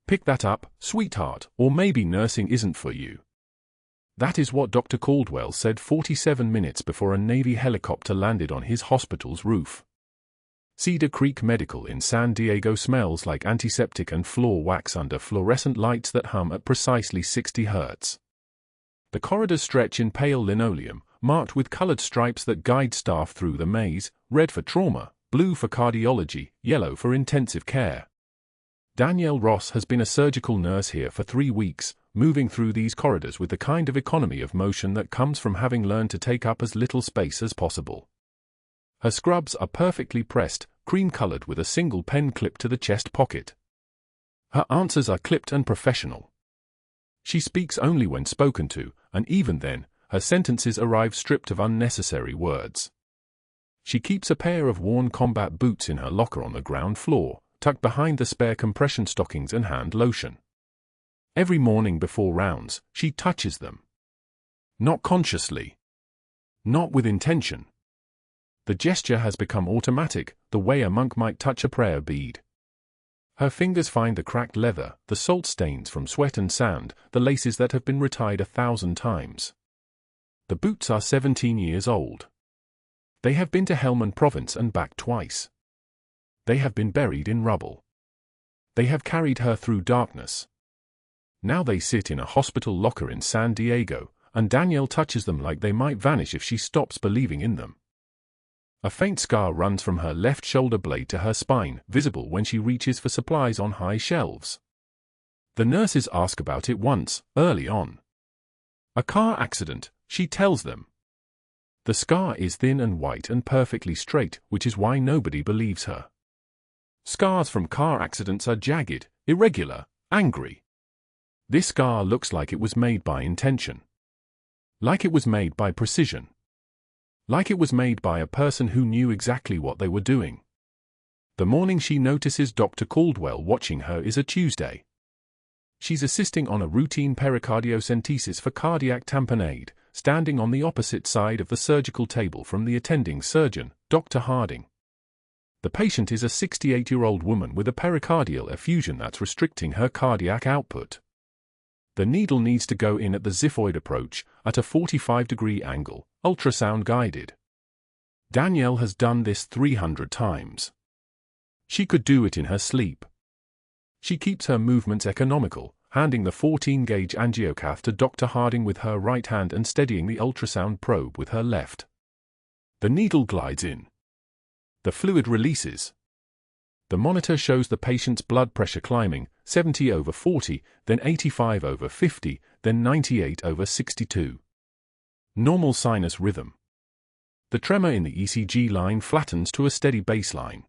Pick that up, sweetheart, or maybe nursing isn't for you. That is what Dr. Caldwell said 47 minutes before a Navy helicopter landed on his hospital's roof. Cedar Creek Medical in San Diego smells like antiseptic and floor wax under fluorescent lights that hum at precisely 60 Hz. The corridors stretch in pale linoleum, marked with colored stripes that guide staff through the maze, red for trauma, blue for cardiology, yellow for intensive care. Danielle Ross has been a surgical nurse here for 3 weeks, moving through these corridors with the kind of economy of motion that comes from having learned to take up as little space as possible. Her scrubs are perfectly pressed, cream-colored with a single pen clip to the chest pocket. Her answers are clipped and professional. She speaks only when spoken to, and even then, her sentences arrive stripped of unnecessary words. She keeps a pair of worn combat boots in her locker on the ground floor, tucked behind the spare compression stockings and hand lotion. Every morning before rounds, she touches them. Not consciously. Not with intention. The gesture has become automatic, the way a monk might touch a prayer bead. Her fingers find the cracked leather, the salt stains from sweat and sand, the laces that have been retied 1,000 times. The boots are 17 years old. They have been to Helmand Province and back twice. They have been buried in rubble. They have carried her through darkness. Now they sit in a hospital locker in San Diego, and Danielle touches them like they might vanish if she stops believing in them. A faint scar runs from her left shoulder blade to her spine, visible when she reaches for supplies on high shelves. The nurses ask about it once, early on. A car accident, she tells them. The scar is thin and white and perfectly straight, which is why nobody believes her. Scars from car accidents are jagged, irregular, angry. This scar looks like it was made by intention. Like it was made by precision. Like it was made by a person who knew exactly what they were doing. The morning she notices Dr. Caldwell watching her is a Tuesday. She's assisting on a routine pericardiocentesis for cardiac tamponade, standing on the opposite side of the surgical table from the attending surgeon, Dr. Harding. The patient is a 68-year-old woman with a pericardial effusion that's restricting her cardiac output. The needle needs to go in at the xiphoid approach, at a 45-degree angle, ultrasound-guided. Danielle has done this 300 times. She could do it in her sleep. She keeps her movements economical, handing the 14-gauge angiocath to Dr. Harding with her right hand and steadying the ultrasound probe with her left. The needle glides in. The fluid releases. The monitor shows the patient's blood pressure climbing, 70/40, then 85/50, then 98/62. Normal sinus rhythm. The tremor in the ECG line flattens to a steady baseline.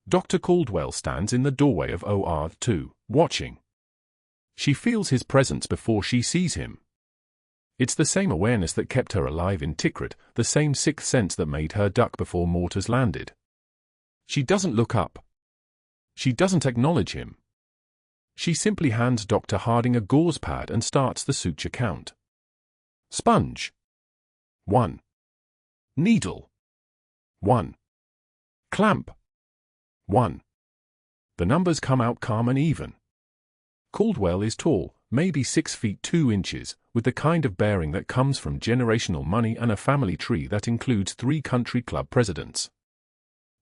Dr. Caldwell stands in the doorway of OR 2, watching. She feels his presence before she sees him. It's the same awareness that kept her alive in Tikrit, the same sixth sense that made her duck before mortars landed. She doesn't look up. She doesn't acknowledge him. She simply hands Dr. Harding a gauze pad and starts the suture count. Sponge. 1. Needle. 1. Clamp. 1. The numbers come out calm and even. Caldwell is tall, maybe 6 feet 2 inches, with the kind of bearing that comes from generational money and a family tree that includes 3 country club presidents.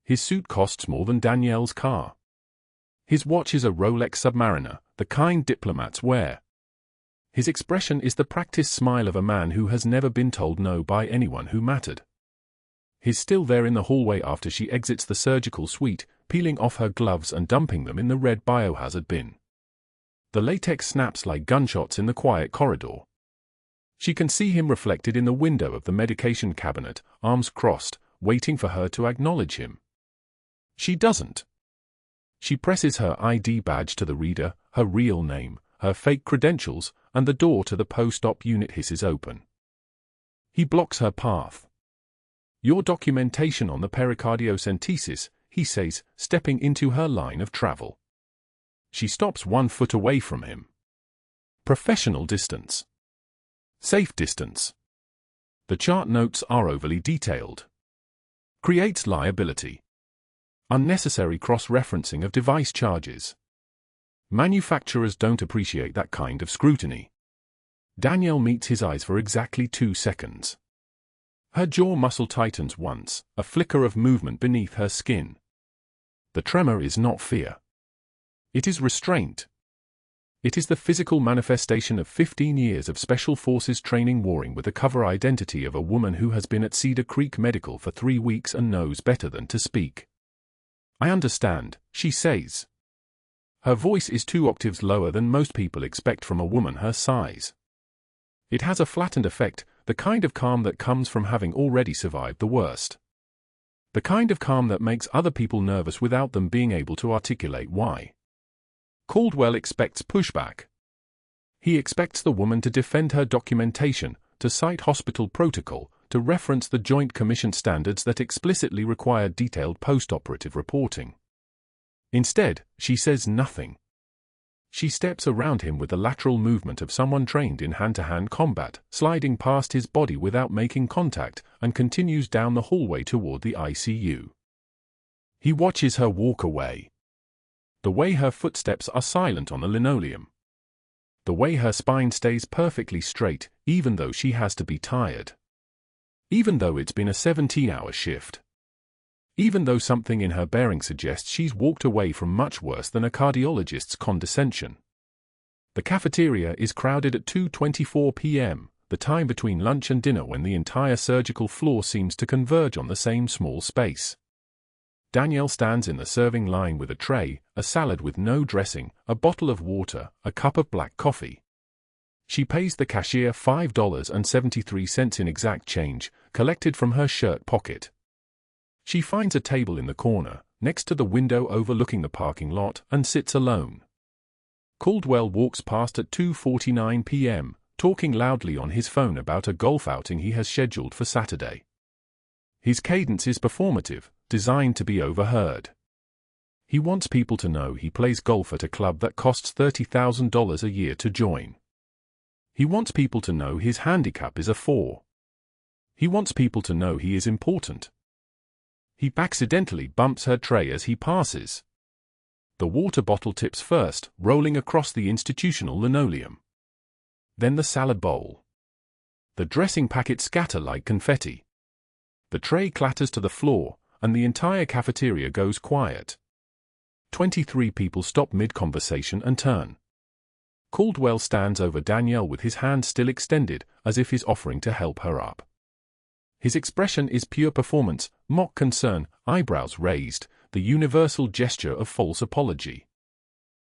His suit costs more than Danielle's car. His watch is a Rolex Submariner, the kind diplomats wear. His expression is the practiced smile of a man who has never been told no by anyone who mattered. He's still there in the hallway after she exits the surgical suite, peeling off her gloves and dumping them in the red biohazard bin. The latex snaps like gunshots in the quiet corridor. She can see him reflected in the window of the medication cabinet, arms crossed, waiting for her to acknowledge him. She doesn't. She presses her ID badge to the reader, her real name, her fake credentials, and the door to the post-op unit hisses open. He blocks her path. Your documentation on the pericardiocentesis, he says, stepping into her line of travel. She stops 1 foot away from him. Professional distance. Safe distance. The chart notes are overly detailed. Creates liability. Unnecessary cross-referencing of device charges. Manufacturers don't appreciate that kind of scrutiny. Danielle meets his eyes for exactly 2 seconds. Her jaw muscle tightens once, a flicker of movement beneath her skin. The tremor is not fear. It is restraint. It is the physical manifestation of 15 years of Special Forces training warring with the cover identity of a woman who has been at Cedar Creek Medical for 3 weeks and knows better than to speak. "I understand," she says. Her voice is 2 octaves lower than most people expect from a woman her size. It has a flattened effect, the kind of calm that comes from having already survived the worst. The kind of calm that makes other people nervous without them being able to articulate why. Caldwell expects pushback. He expects the woman to defend her documentation, to cite hospital protocol, to reference the Joint Commission standards that explicitly require detailed post-operative reporting. Instead, she says nothing. She steps around him with the lateral movement of someone trained in hand-to-hand combat, sliding past his body without making contact, and continues down the hallway toward the ICU. He watches her walk away. The way her footsteps are silent on the linoleum. The way her spine stays perfectly straight, even though she has to be tired. Even though it's been a 17-hour shift. Even though something in her bearing suggests she's walked away from much worse than a cardiologist's condescension. The cafeteria is crowded at 2:24 p.m., the time between lunch and dinner when the entire surgical floor seems to converge on the same small space. Danielle stands in the serving line with a tray, a salad with no dressing, a bottle of water, a cup of black coffee. She pays the cashier $5.73 in exact change, collected from her shirt pocket. She finds a table in the corner, next to the window overlooking the parking lot, and sits alone. Caldwell walks past at 2:49 p.m., talking loudly on his phone about a golf outing he has scheduled for Saturday. His cadence is performative, designed to be overheard. He wants people to know he plays golf at a club that costs $30,000 a year to join. He wants people to know his handicap is a 4. He wants people to know he is important. He accidentally bumps her tray as he passes. The water bottle tips first, rolling across the institutional linoleum. Then the salad bowl. The dressing packets scatter like confetti. The tray clatters to the floor, and the entire cafeteria goes quiet. 23 people stop mid-conversation and turn. Caldwell stands over Danielle with his hand still extended, as if he's offering to help her up. His expression is pure performance, mock concern, eyebrows raised, the universal gesture of false apology.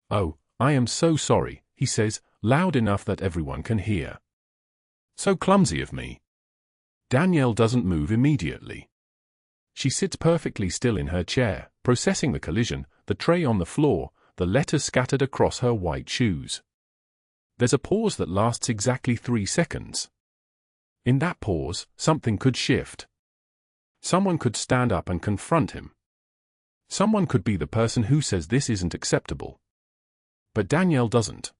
"Oh, I am so sorry," he says, loud enough that everyone can hear. "So clumsy of me." Danielle doesn't move immediately. She sits perfectly still in her chair, processing the collision, the tray on the floor, the letters scattered across her white shoes. There's a pause that lasts exactly 3 seconds. In that pause, something could shift. Someone could stand up and confront him. Someone could be the person who says this isn't acceptable. But Danielle doesn't.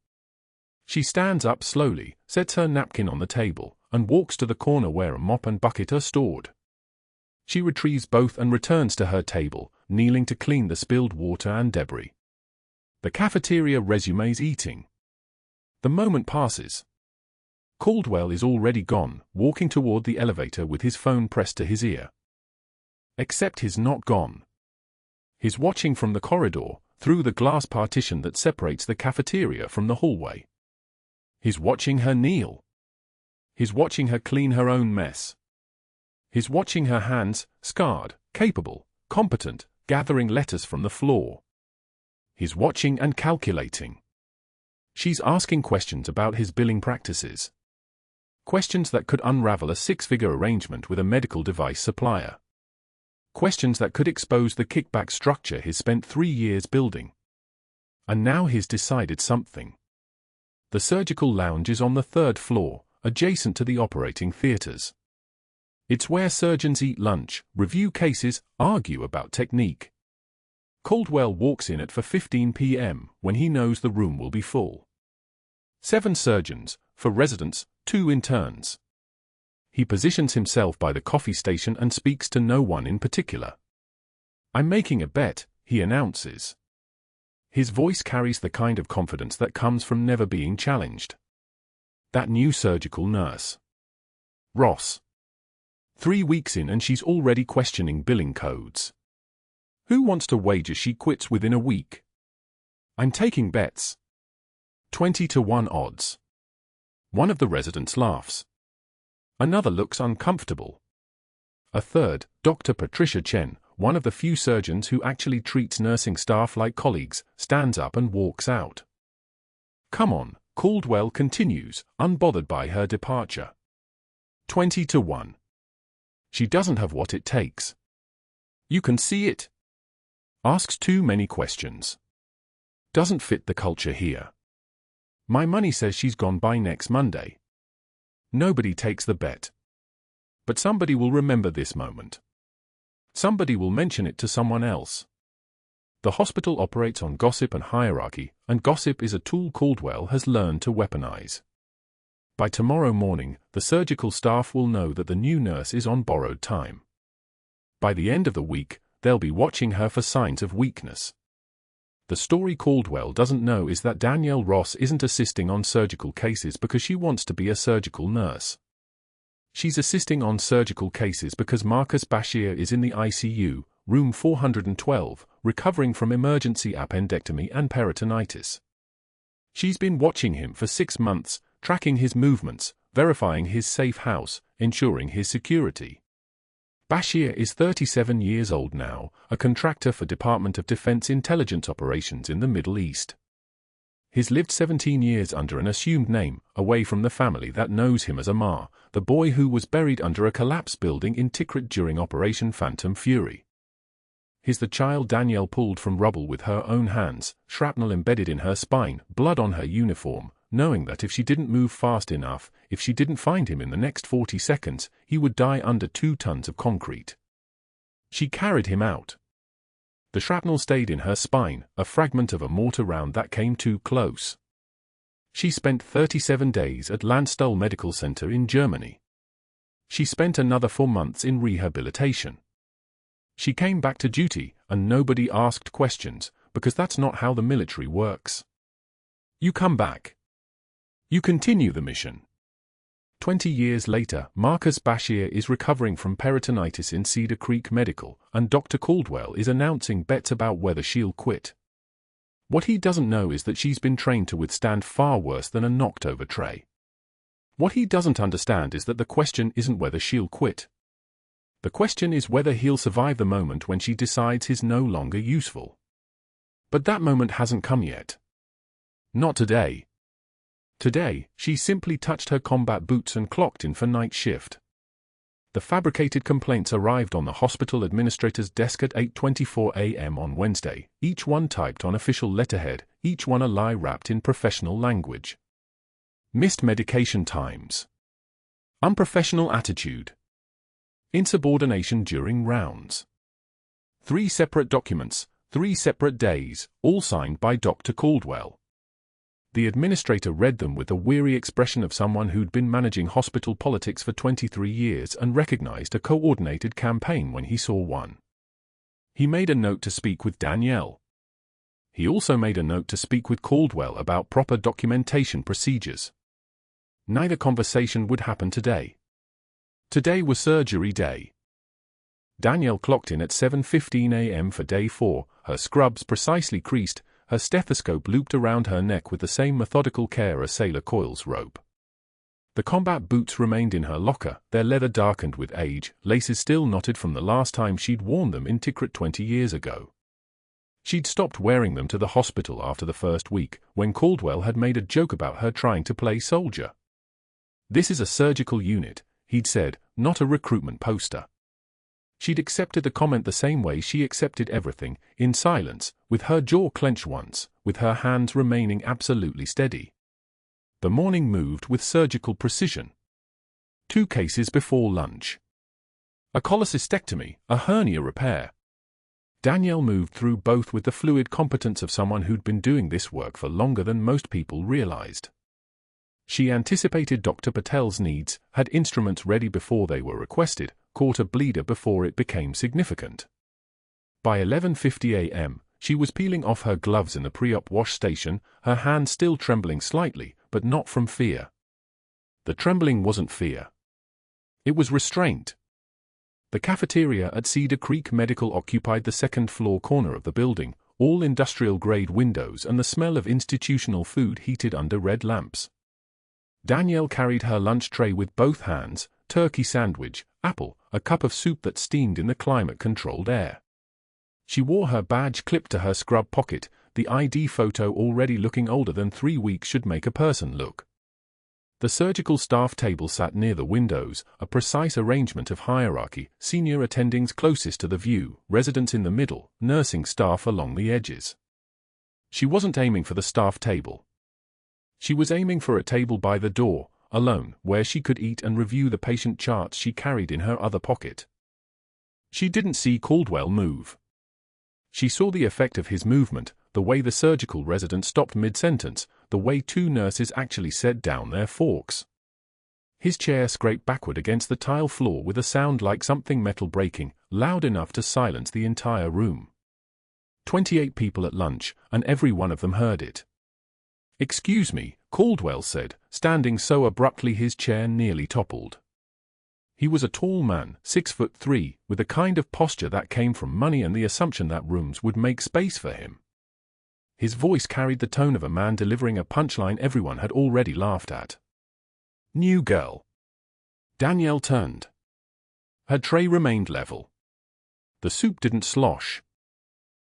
She stands up slowly, sets her napkin on the table, and walks to the corner where a mop and bucket are stored. She retrieves both and returns to her table, kneeling to clean the spilled water and debris. The cafeteria resumes eating. The moment passes. Caldwell is already gone, walking toward the elevator with his phone pressed to his ear. Except he's not gone. He's watching from the corridor, through the glass partition that separates the cafeteria from the hallway. He's watching her kneel. He's watching her clean her own mess. He's watching her hands, scarred, capable, competent, gathering letters from the floor. He's watching and calculating. She's asking questions about his billing practices. Questions that could unravel a 6-figure arrangement with a medical device supplier. Questions that could expose the kickback structure he's spent 3 years building. And now he's decided something. The surgical lounge is on the 3rd floor, adjacent to the operating theaters. It's where surgeons eat lunch, review cases, argue about technique. Caldwell walks in at 4:15 p.m. when he knows the room will be full. 7 surgeons, 4 residents, 2 interns. He positions himself by the coffee station and speaks to no one in particular. "I'm making a bet," he announces. His voice carries the kind of confidence that comes from never being challenged. That new surgical nurse. Ross. 3 weeks in and she's already questioning billing codes. Who wants to wager she quits within a week? I'm taking bets. 20-1 odds. One of the residents laughs. Another looks uncomfortable. A third, Dr. Patricia Chen, one of the few surgeons who actually treats nursing staff like colleagues, stands up and walks out. Come on, Caldwell continues, unbothered by her departure. 20-1. She doesn't have what it takes. You can see it. Asks too many questions. Doesn't fit the culture here. My money says she's gone by next Monday. Nobody takes the bet. But somebody will remember this moment. Somebody will mention it to someone else. The hospital operates on gossip and hierarchy, and gossip is a tool Caldwell has learned to weaponize. By tomorrow morning, the surgical staff will know that the new nurse is on borrowed time. By the end of the week, they'll be watching her for signs of weakness. The story Caldwell doesn't know is that Danielle Ross isn't assisting on surgical cases because she wants to be a surgical nurse. She's assisting on surgical cases because Marcus Bashir is in the ICU, room 412, recovering from emergency appendectomy and peritonitis. She's been watching him for 6 months, tracking his movements, verifying his safe house, ensuring his security. Bashir is 37 years old now, a contractor for Department of Defense intelligence operations in the Middle East. He's lived 17 years under an assumed name, away from the family that knows him as Amar, the boy who was buried under a collapsed building in Tikrit during Operation Phantom Fury. He's the child Danielle pulled from rubble with her own hands, shrapnel embedded in her spine, blood on her uniform, knowing that if she didn't move fast enough, if she didn't find him in the next 40 seconds, he would die under 2 tons of concrete. She carried him out. The shrapnel stayed in her spine, a fragment of a mortar round that came too close. She spent 37 days at Landstuhl Medical Center in Germany. She spent another 4 months in rehabilitation. She came back to duty, and nobody asked questions, because that's not how the military works. You come back. You continue the mission. 20 years later, Marcus Bashir is recovering from peritonitis in Cedar Creek Medical, and Dr. Caldwell is announcing bets about whether she'll quit. What he doesn't know is that she's been trained to withstand far worse than a knocked-over tray. What he doesn't understand is that the question isn't whether she'll quit. The question is whether he'll survive the moment when she decides he's no longer useful. But that moment hasn't come yet. Not today. Today, she simply touched her combat boots and clocked in for night shift. The fabricated complaints arrived on the hospital administrator's desk at 8:24 a.m. on Wednesday, each one typed on official letterhead, each one a lie wrapped in professional language. Missed medication times. Unprofessional attitude. Insubordination during rounds. 3 separate documents, 3 separate days, all signed by Dr. Caldwell. The administrator read them with a weary expression of someone who'd been managing hospital politics for 23 years and recognized a coordinated campaign when he saw one. He made a note to speak with Danielle. He also made a note to speak with Caldwell about proper documentation procedures. Neither conversation would happen today. Today was surgery day. Danielle clocked in at 7:15 a.m. for day 4, her scrubs precisely creased, her stethoscope looped around her neck with the same methodical care a sailor coils rope. The combat boots remained in her locker, their leather darkened with age, laces still knotted from the last time she'd worn them in Tikrit 20 years ago. She'd stopped wearing them to the hospital after the first week, when Caldwell had made a joke about her trying to play soldier. "This is a surgical unit," he'd said, "not a recruitment poster." She'd accepted the comment the same way she accepted everything, in silence, with her jaw clenched once, with her hands remaining absolutely steady. The morning moved with surgical precision. 2 cases before lunch. A cholecystectomy, a hernia repair. Danielle moved through both with the fluid competence of someone who'd been doing this work for longer than most people realized. She anticipated Dr. Patel's needs, had instruments ready before they were requested, caught a bleeder before it became significant. By 11:50 a.m., She was peeling off her gloves in the pre-op wash station, her hand still trembling slightly, but not from fear. The trembling wasn't fear. It was restraint. The cafeteria at Cedar Creek Medical occupied the second-floor corner of the building, all industrial-grade windows and the smell of institutional food heated under red lamps. Danielle carried her lunch tray with both hands, turkey sandwich, apple, a cup of soup that steamed in the climate-controlled air. She wore her badge clipped to her scrub pocket, the ID photo already looking older than 3 weeks should make a person look. The surgical staff table sat near the windows, a precise arrangement of hierarchy, senior attendings closest to the view, residents in the middle, nursing staff along the edges. She wasn't aiming for the staff table. She was aiming for a table by the door, alone, where she could eat and review the patient charts she carried in her other pocket. She didn't see Caldwell move. She saw the effect of his movement, the way the surgical resident stopped mid-sentence, the way 2 nurses actually set down their forks. His chair scraped backward against the tile floor with a sound like something metal breaking, loud enough to silence the entire room. 28 people at lunch, and every one of them heard it. "Excuse me," Caldwell said, standing so abruptly his chair nearly toppled. He was a tall man, 6'3", with a kind of posture that came from money and the assumption that rooms would make space for him. His voice carried the tone of a man delivering a punchline everyone had already laughed at. "New girl." Danielle turned. Her tray remained level. The soup didn't slosh.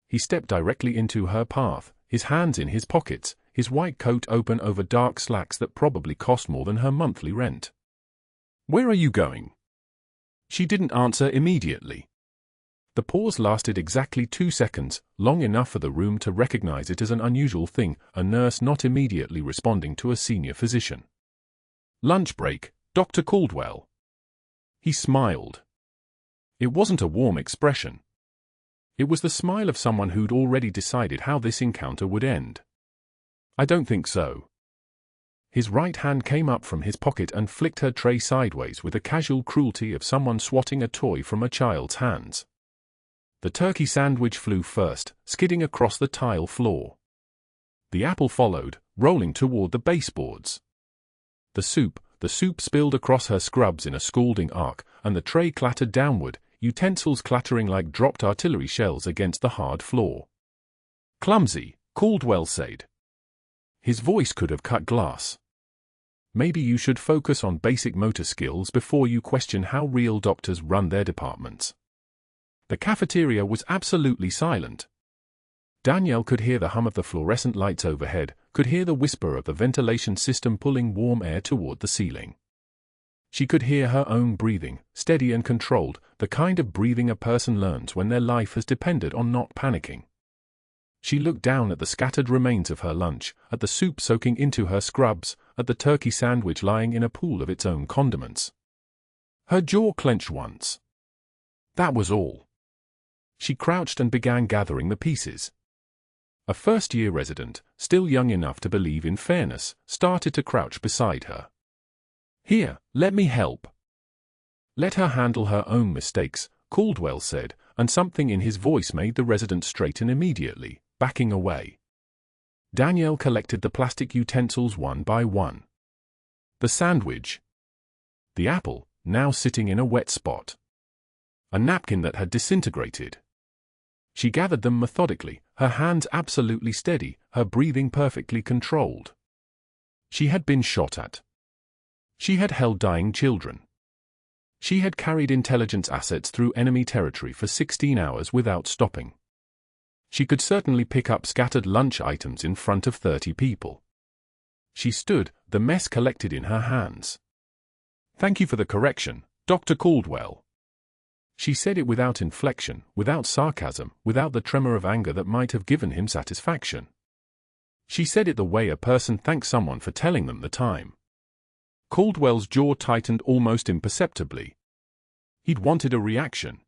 He stepped directly into her path, his hands in his pockets, his white coat open over dark slacks that probably cost more than her monthly rent. "Where are you going?" She didn't answer immediately. The pause lasted exactly 2 seconds, long enough for the room to recognize it as an unusual thing, a nurse not immediately responding to a senior physician. "Lunch break, Dr. Caldwell." He smiled. It wasn't a warm expression. It was the smile of someone who'd already decided how this encounter would end. "I don't think so." His right hand came up from his pocket and flicked her tray sideways with the casual cruelty of someone swatting a toy from a child's hands. The turkey sandwich flew first, skidding across the tile floor. The apple followed, rolling toward the baseboards. The soup spilled across her scrubs in a scalding arc, and the tray clattered downward, utensils clattering like dropped artillery shells against the hard floor. "Clumsy," Caldwell said. His voice could have cut glass. "Maybe you should focus on basic motor skills before you question how real doctors run their departments." The cafeteria was absolutely silent. Danielle could hear the hum of the fluorescent lights overhead, could hear the whisper of the ventilation system pulling warm air toward the ceiling. She could hear her own breathing, steady and controlled, the kind of breathing a person learns when their life has depended on not panicking. She looked down at the scattered remains of her lunch, at the soup soaking into her scrubs, at the turkey sandwich lying in a pool of its own condiments. Her jaw clenched once. That was all. She crouched and began gathering the pieces. A first-year resident, still young enough to believe in fairness, started to crouch beside her. "Here, let me help." "Let her handle her own mistakes," Caldwell said, and something in his voice made the resident straighten immediately, backing away. Danielle collected the plastic utensils one by one. The sandwich. The apple, now sitting in a wet spot. A napkin that had disintegrated. She gathered them methodically, her hands absolutely steady, her breathing perfectly controlled. She had been shot at. She had held dying children. She had carried intelligence assets through enemy territory for 16 hours without stopping. She could certainly pick up scattered lunch items in front of 30 people. She stood, the mess collected in her hands. "Thank you for the correction, Dr. Caldwell." She said it without inflection, without sarcasm, without the tremor of anger that might have given him satisfaction. She said it the way a person thanks someone for telling them the time. Caldwell's jaw tightened almost imperceptibly. He'd wanted a reaction.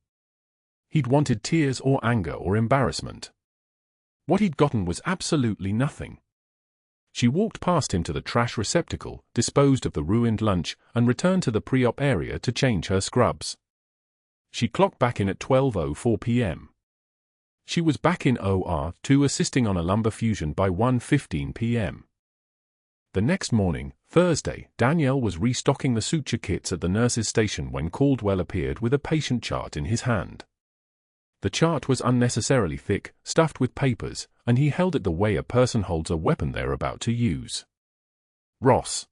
He'd wanted tears or anger or embarrassment. What he'd gotten was absolutely nothing. She walked past him to the trash receptacle, disposed of the ruined lunch, and returned to the pre-op area to change her scrubs. She clocked back in at 12:04 p.m. She was back in OR2 assisting on a lumbar fusion by 1:15 p.m. The next morning, Thursday, Danielle was restocking the suture kits at the nurse's station when Caldwell appeared with a patient chart in his hand. The chart was unnecessarily thick, stuffed with papers, and he held it the way a person holds a weapon they're about to use. Ross.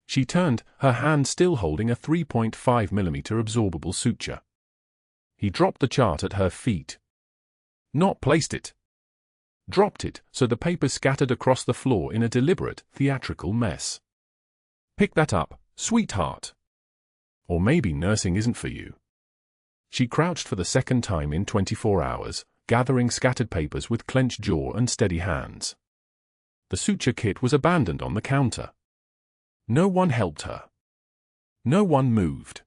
She turned, her hand still holding a 3.5mm absorbable suture. He dropped the chart at her feet. Not placed it. Dropped it, so the papers scattered across the floor in a deliberate, theatrical mess. Pick that up, sweetheart. Or maybe nursing isn't for you. She crouched for the second time in 24 hours, gathering scattered papers with clenched jaw and steady hands. The suture kit was abandoned on the counter. No one helped her. No one moved.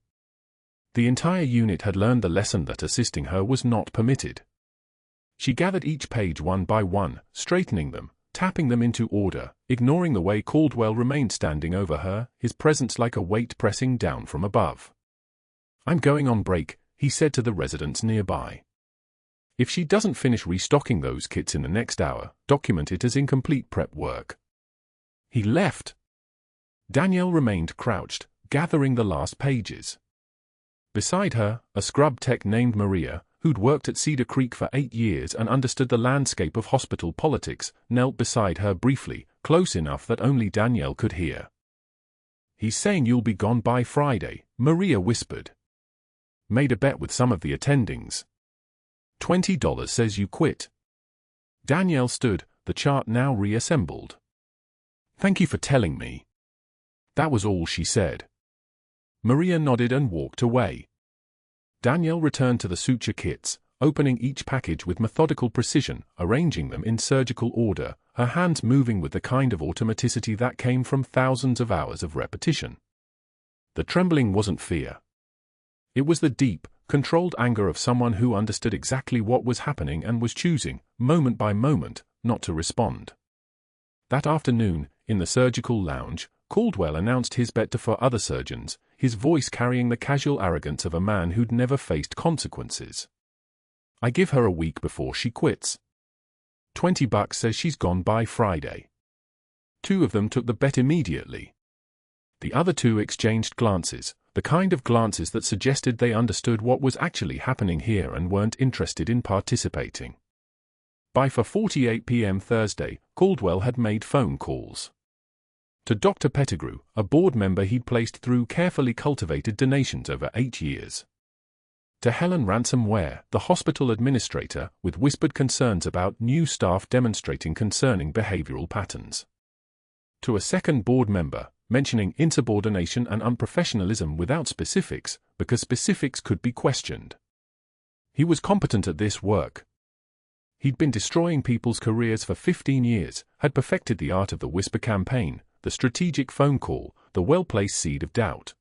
The entire unit had learned the lesson that assisting her was not permitted. She gathered each page one by one, straightening them, tapping them into order, ignoring the way Caldwell remained standing over her, his presence like a weight pressing down from above. "I'm going on break," he said to the residents nearby. "If she doesn't finish restocking those kits in the next hour, document it as incomplete prep work." He left. Danielle remained crouched, gathering the last pages. Beside her, a scrub tech named Maria, who'd worked at Cedar Creek for 8 years and understood the landscape of hospital politics, knelt beside her briefly, close enough that only Danielle could hear. "He's saying you'll be gone by Friday," Maria whispered. "Made a bet with some of the attendings. $20 says you quit." Danielle stood, the chart now reassembled. "Thank you for telling me." That was all she said. Maria nodded and walked away. Danielle returned to the suture kits, opening each package with methodical precision, arranging them in surgical order, her hands moving with the kind of automaticity that came from thousands of hours of repetition. The trembling wasn't fear. It was the deep, controlled anger of someone who understood exactly what was happening and was choosing, moment by moment, not to respond. That afternoon, in the surgical lounge, Caldwell announced his bet to 4 other surgeons, his voice carrying the casual arrogance of a man who'd never faced consequences. "I give her a week before she quits. $20 says she's gone by Friday." 2 of them took the bet immediately. The other 2 exchanged glances, the kind of glances that suggested they understood what was actually happening here and weren't interested in participating. By 4:48 p.m. Thursday, Caldwell had made phone calls. To Dr. Pettigrew, a board member he'd placed through carefully cultivated donations over 8 years. To Helen Ransomware, the hospital administrator, with whispered concerns about new staff demonstrating concerning behavioral patterns. To a second board member, mentioning insubordination and unprofessionalism without specifics, because specifics could be questioned. He was competent at this work. He'd been destroying people's careers for 15 years, had perfected the art of the whisper campaign, the strategic phone call, the well-placed seed of doubt.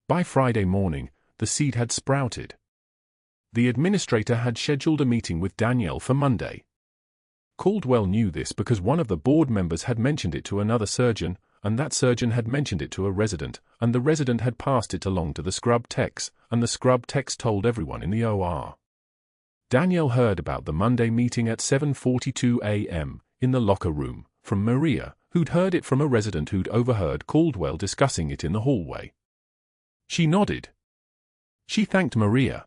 By Friday morning, the seed had sprouted. The administrator had scheduled a meeting with Danielle for Monday. Caldwell knew this because one of the board members had mentioned it to another surgeon, and that surgeon had mentioned it to a resident, and the resident had passed it along to the scrub techs, and the scrub techs told everyone in the OR. Danielle heard about the Monday meeting at 7:42 a.m., in the locker room, from Maria, who'd heard it from a resident who'd overheard Caldwell discussing it in the hallway. She nodded. She thanked Maria.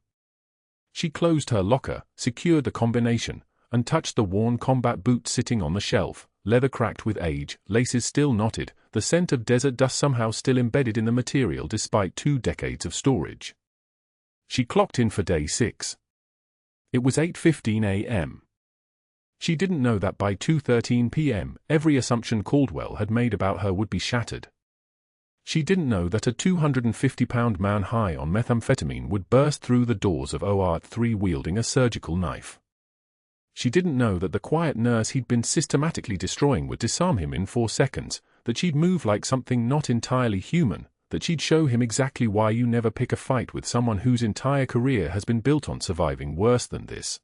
She closed her locker, secured the combination, and touched the worn combat boots sitting on the shelf, leather cracked with age, laces still knotted, the scent of desert dust somehow still embedded in the material despite 2 decades of storage. She clocked in for day 6. It was 8:15 a.m. She didn't know that by 2:13 p.m., every assumption Caldwell had made about her would be shattered. She didn't know that a 250-pound man high on methamphetamine would burst through the doors of OR3 wielding a surgical knife. She didn't know that the quiet nurse he'd been systematically destroying would disarm him in 4 seconds, that she'd move like something not entirely human, that she'd show him exactly why you never pick a fight with someone whose entire career has been built on surviving worse than this.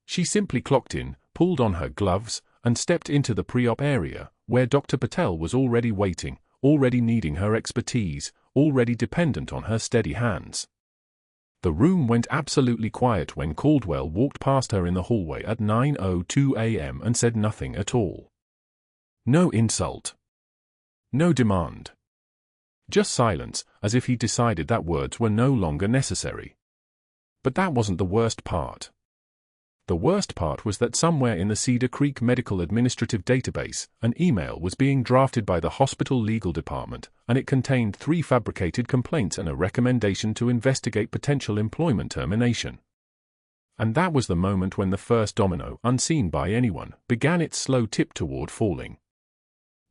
She simply clocked in, pulled on her gloves, and stepped into the pre-op area, where Dr. Patel was already waiting, already needing her expertise, already dependent on her steady hands. The room went absolutely quiet when Caldwell walked past her in the hallway at 9:02 a.m. and said nothing at all. No insult. No demand. Just silence, as if he decided that words were no longer necessary. But that wasn't the worst part. The worst part was that somewhere in the Cedar Creek Medical Administrative Database, an email was being drafted by the hospital legal department, and it contained 3 fabricated complaints and a recommendation to investigate potential employment termination. And that was the moment when the first domino, unseen by anyone, began its slow tip toward falling.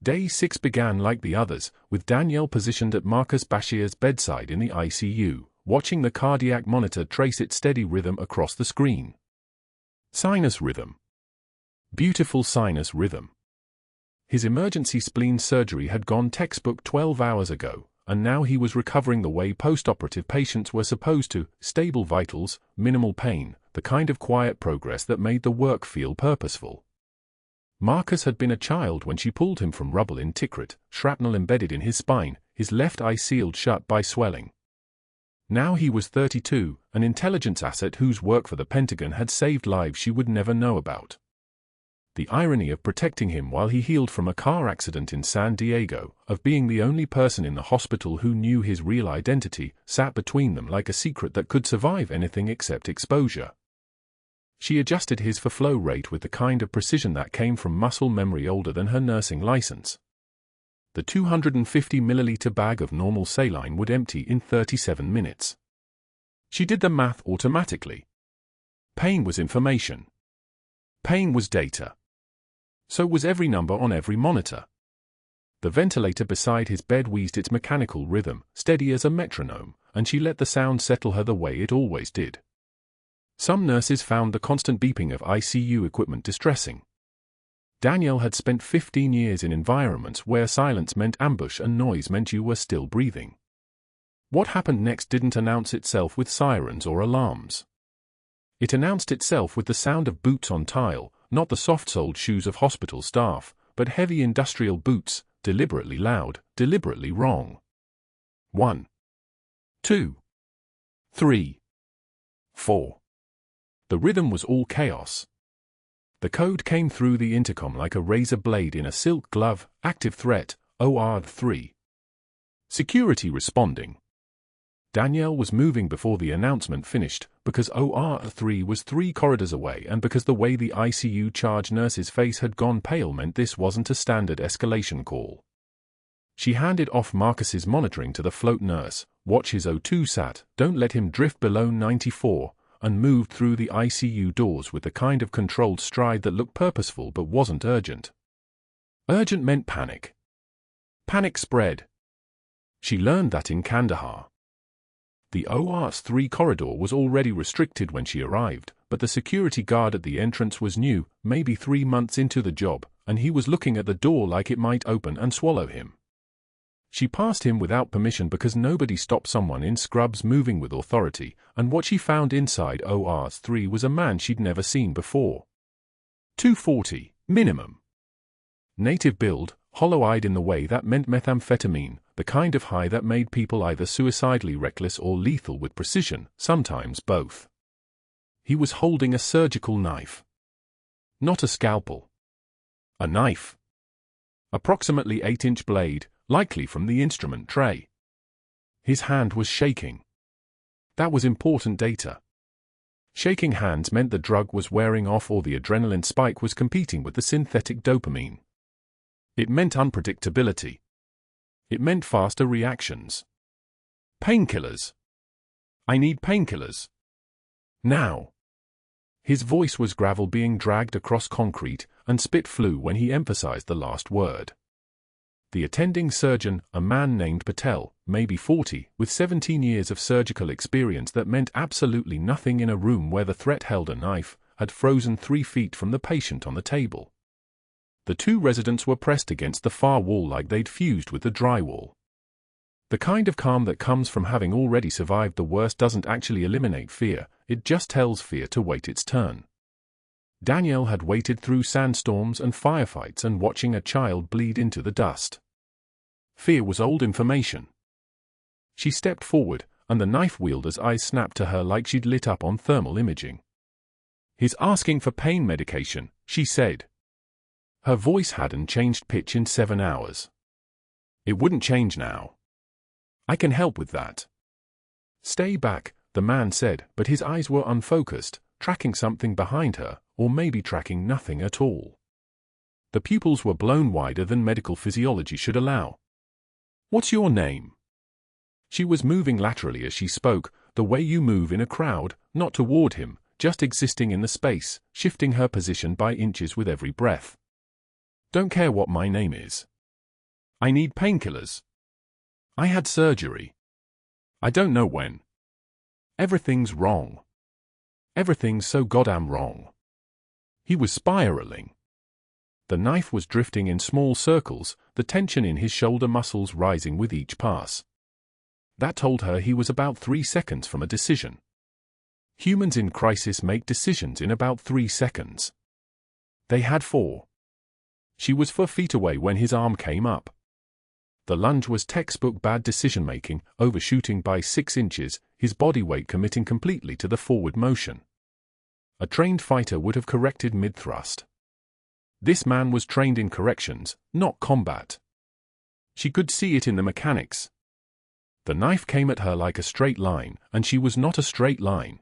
Day 6 began like the others, with Danielle positioned at Marcus Bashir's bedside in the ICU, watching the cardiac monitor trace its steady rhythm across the screen. Sinus rhythm. Beautiful sinus rhythm. His emergency spleen surgery had gone textbook 12 hours ago, and now he was recovering the way post-operative patients were supposed to: stable vitals, minimal pain, the kind of quiet progress that made the work feel purposeful. Marcus had been a child when she pulled him from rubble in Tikrit, shrapnel embedded in his spine, his left eye sealed shut by swelling. Now he was 32, an intelligence asset whose work for the Pentagon had saved lives she would never know about. The irony of protecting him while he healed from a car accident in San Diego, of being the only person in the hospital who knew his real identity, sat between them like a secret that could survive anything except exposure. She adjusted his flow rate with the kind of precision that came from muscle memory older than her nursing license. The 250 milliliter bag of normal saline would empty in 37 minutes. She did the math automatically. Pain was information. Pain was data. So was every number on every monitor. The ventilator beside his bed wheezed its mechanical rhythm, steady as a metronome, and she let the sound settle her the way it always did. Some nurses found the constant beeping of ICU equipment distressing. Danielle had spent 15 years in environments where silence meant ambush and noise meant you were still breathing. What happened next didn't announce itself with sirens or alarms. It announced itself with the sound of boots on tile, not the soft-soled shoes of hospital staff, but heavy industrial boots, deliberately loud, deliberately wrong. 1, 2, 3, 4. The rhythm was all chaos. The code came through the intercom like a razor blade in a silk glove: active threat, OR3. Security responding. Danielle was moving before the announcement finished, because OR3 was 3 corridors away, and because the way the ICU charge nurse's face had gone pale meant this wasn't a standard escalation call. She handed off Marcus's monitoring to the float nurse: watch his O2 sat, don't let him drift below 94, and moved through the ICU doors with the kind of controlled stride that looked purposeful but wasn't urgent. Urgent meant panic. Panic spread. She learned that in Kandahar. The OR3 corridor was already restricted when she arrived, but the security guard at the entrance was new, maybe 3 months into the job, and he was looking at the door like it might open and swallow him. She passed him without permission because nobody stopped someone in scrubs moving with authority, and what she found inside OR3 was a man she'd never seen before. 240, minimum. Native build, hollow-eyed in the way that meant methamphetamine, the kind of high that made people either suicidally reckless or lethal with precision, sometimes both. He was holding a surgical knife. Not a scalpel. A knife. Approximately 8-inch blade, likely from the instrument tray. His hand was shaking. That was important data. Shaking hands meant the drug was wearing off or the adrenaline spike was competing with the synthetic dopamine. It meant unpredictability. It meant faster reactions. Painkillers. I need painkillers. Now. His voice was gravel being dragged across concrete, and spit flew when he emphasized the last word. The attending surgeon, a man named Patel, maybe 40, with 17 years of surgical experience that meant absolutely nothing in a room where the threat held a knife, had frozen 3 feet from the patient on the table. The 2 residents were pressed against the far wall like they'd fused with the drywall. The kind of calm that comes from having already survived the worst doesn't actually eliminate fear, it just tells fear to wait its turn. Danielle had waited through sandstorms and firefights and watching a child bleed into the dust. Fear was old information. She stepped forward, and the knife wielder's eyes snapped to her like she'd lit up on thermal imaging. "He's asking for pain medication," she said. Her voice hadn't changed pitch in 7 hours. "It wouldn't change now. I can help with that." "Stay back," the man said, but his eyes were unfocused, tracking something behind her, or maybe tracking nothing at all. The pupils were blown wider than medical physiology should allow. "What's your name?" She was moving laterally as she spoke, the way you move in a crowd, not toward him, just existing in the space, shifting her position by inches with every breath. "Don't care what my name is. I need painkillers. I had surgery. I don't know when. Everything's wrong. Everything's so goddamn wrong." He was spiraling. The knife was drifting in small circles, the tension in his shoulder muscles rising with each pass. That told her he was about 3 seconds from a decision. Humans in crisis make decisions in about 3 seconds. They had 4. She was 4 feet away when his arm came up. The lunge was textbook bad decision-making, overshooting by 6 inches, his body weight committing completely to the forward motion. A trained fighter would have corrected mid-thrust. This man was trained in corrections, not combat. She could see it in the mechanics. The knife came at her like a straight line, and she was not a straight line.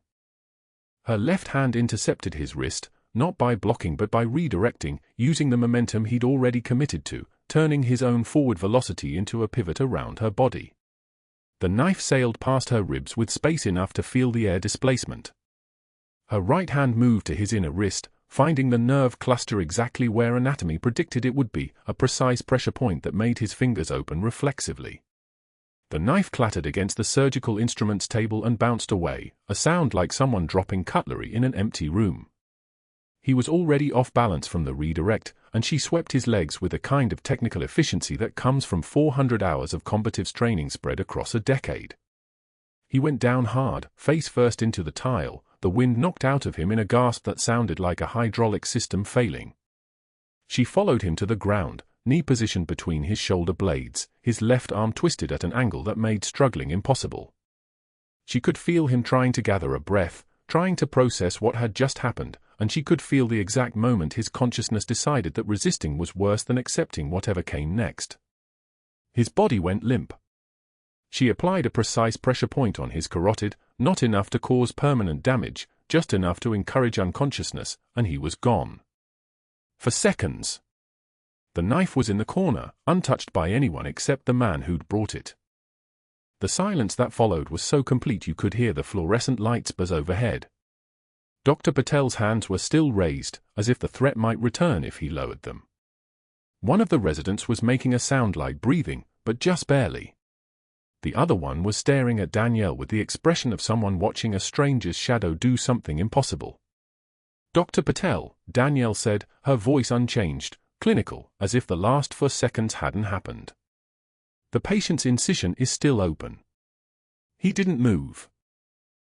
Her left hand intercepted his wrist, not by blocking but by redirecting, using the momentum he'd already committed to, turning his own forward velocity into a pivot around her body. The knife sailed past her ribs with space enough to feel the air displacement. Her right hand moved to his inner wrist, finding the nerve cluster exactly where anatomy predicted it would be, a precise pressure point that made his fingers open reflexively. The knife clattered against the surgical instruments table and bounced away, a sound like someone dropping cutlery in an empty room. He was already off balance from the redirect, and she swept his legs with a kind of technical efficiency that comes from 400 hours of combatives training spread across a decade. He went down hard, face first into the tile, the wind knocked out of him in a gasp that sounded like a hydraulic system failing. She followed him to the ground, knee positioned between his shoulder blades, his left arm twisted at an angle that made struggling impossible. She could feel him trying to gather a breath, trying to process what had just happened, and she could feel the exact moment his consciousness decided that resisting was worse than accepting whatever came next. His body went limp. She applied a precise pressure point on his carotid, not enough to cause permanent damage, just enough to encourage unconsciousness, and he was gone. For seconds. The knife was in the corner, untouched by anyone except the man who'd brought it. The silence that followed was so complete you could hear the fluorescent lights buzz overhead. Dr. Patel's hands were still raised, as if the threat might return if he lowered them. One of the residents was making a sound like breathing, but just barely. The other one was staring at Danielle with the expression of someone watching a stranger's shadow do something impossible. "Dr. Patel," Danielle said, her voice unchanged, clinical, as if the last 4 seconds hadn't happened. "The patient's incision is still open. He didn't move."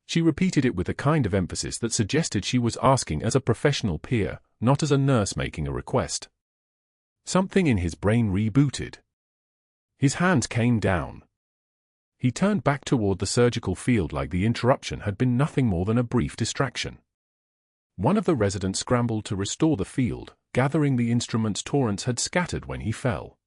She repeated it with a kind of emphasis that suggested she was asking as a professional peer, not as a nurse making a request. Something in his brain rebooted. His hands came down. He turned back toward the surgical field like the interruption had been nothing more than a brief distraction. One of the residents scrambled to restore the field, gathering the instruments Torrance had scattered when he fell.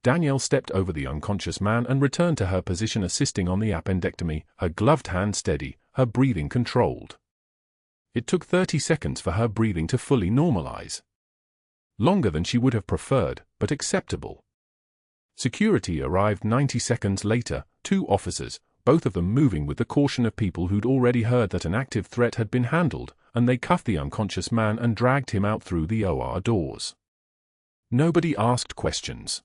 Danielle stepped over the unconscious man and returned to her position assisting on the appendectomy, her gloved hand steady, her breathing controlled. It took 30 seconds for her breathing to fully normalize. Longer than she would have preferred, but acceptable. Security arrived 90 seconds later, 2 officers, both of them moving with the caution of people who'd already heard that an active threat had been handled, and they cuffed the unconscious man and dragged him out through the OR doors. Nobody asked questions.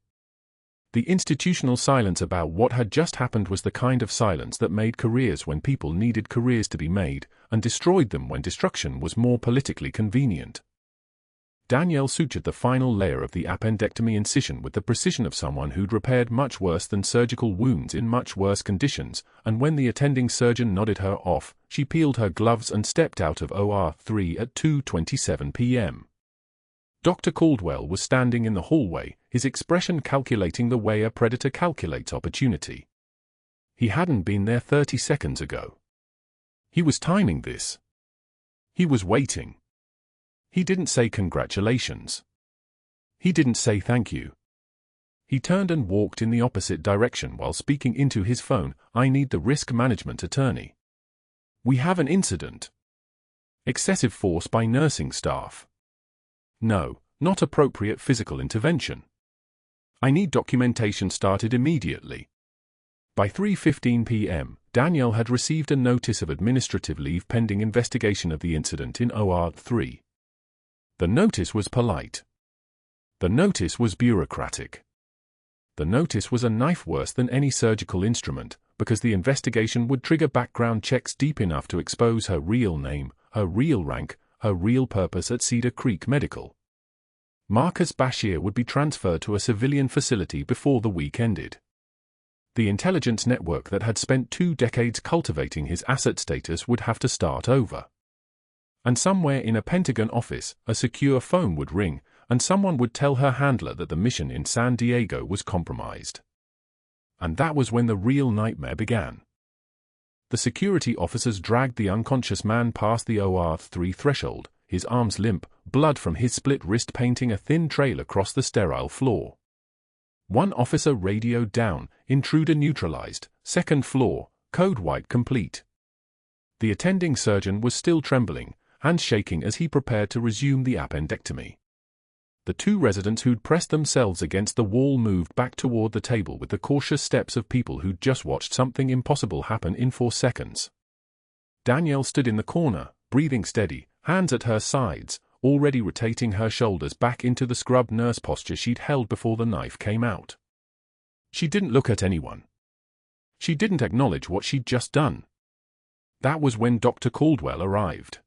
The institutional silence about what had just happened was the kind of silence that made careers when people needed careers to be made, and destroyed them when destruction was more politically convenient. Danielle sutured the final layer of the appendectomy incision with the precision of someone who'd repaired much worse than surgical wounds in much worse conditions, and when the attending surgeon nodded her off, she peeled her gloves and stepped out of OR 3 at 2:27 p.m. Dr. Caldwell was standing in the hallway, his expression calculating the way a predator calculates opportunity. He hadn't been there 30 seconds ago. He was timing this. He was waiting. He didn't say congratulations. He didn't say thank you. He turned and walked in the opposite direction while speaking into his phone. I need the risk management attorney. We have an incident. Excessive force by nursing staff. No, not appropriate physical intervention. I need documentation started immediately. By 3:15 p.m., Danielle had received a notice of administrative leave pending investigation of the incident in OR 3. The notice was polite. The notice was bureaucratic. The notice was a knife worse than any surgical instrument, because the investigation would trigger background checks deep enough to expose her real name, her real rank, her real purpose at Cedar Creek Medical. Marcus Bashir would be transferred to a civilian facility before the week ended. The intelligence network that had spent 2 decades cultivating his asset status would have to start over. And somewhere in a Pentagon office, a secure phone would ring, and someone would tell her handler that the mission in San Diego was compromised. And that was when the real nightmare began. The security officers dragged the unconscious man past the OR 3 threshold, his arms limp, blood from his split wrist painting a thin trail across the sterile floor. One officer radioed down, intruder neutralized, second floor, code white complete. The attending surgeon was still trembling, hands shaking as he prepared to resume the appendectomy. The 2 residents who'd pressed themselves against the wall moved back toward the table with the cautious steps of people who'd just watched something impossible happen in 4 seconds. Danielle stood in the corner, breathing steady, hands at her sides, already rotating her shoulders back into the scrub nurse posture she'd held before the knife came out. She didn't look at anyone. She didn't acknowledge what she'd just done. That was when Dr. Caldwell arrived.